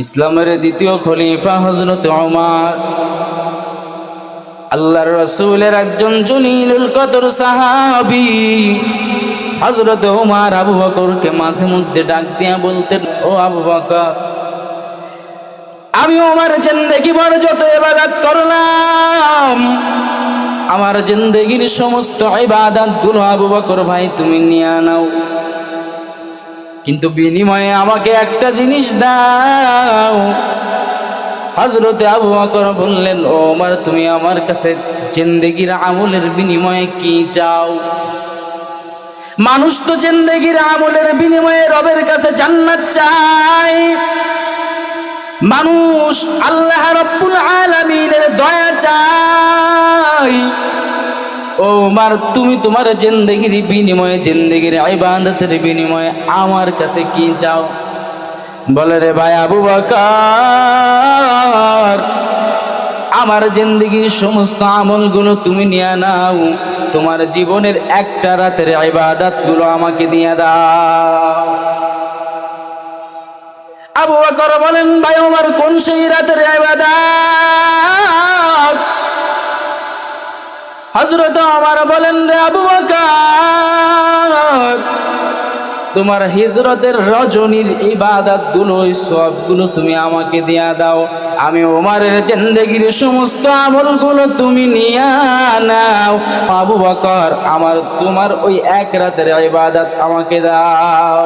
ইসলামের দ্বিতীয় খলিফা হযরত ওমর, আল্লাহর রাসূলের একজন জলিলুল কদর সাহাবী হযরত ওমর আবু বকরকে মাঝে মধ্যে ডাক দিয়া বলতেন, ও আবু বকর, আমি ওমর জিন্দেগি ভর যত ইবাদত করলাম, আমার জিন্দেগির সমস্ত ইবাদত গুলো আবু বকর ভাই তুমি নিয়ে নাও, কিন্তু বিনিময়ে আমাকে একটা জিনিস দাও। হযরত আবু বকর বললেন, ও ওমর, তুমি আমার কাছে জিন্দেগির আমলের বিনিময়ে কি চাও? মানুষ তো জিন্দেগির আমলের বিনিময়ে রবের কাছে জান্নাত চায়, মানুষ আল্লাহ রাব্বুল আলামিনের দয়া চায়। ও ওমর, তুমি তোমার জিন্দেগির বিনিময়ে, জিন্দেগির ইবাদতের বিনিময়ে আমার কাছে কি চাও? বলে, রে ভাই আবু বকর, আমার জিন্দেগির সমস্ত আমলগুলো তুমি নিয়ে নাও, তোমার জীবনের একটা রাতের ইবাদতগুলো আমাকে দিয়ে দাও। আবু বকর বলেন, ভাই ওমর, কোন সেই রাতের ইবাদত? হযরত ওমর বলেন, রে আবু বকর, তোমার হিজরতের রজনীর ইবাদতগুলো, সবগুলো তুমি আমাকে দিয়া দাও, আমি ওমরের জিন্দেগির সমস্ত আমলগুলো তুমি নিয়ে নাও। আবু বকর, তোমার ওই এক রাতের ইবাদত আমাকে দাও।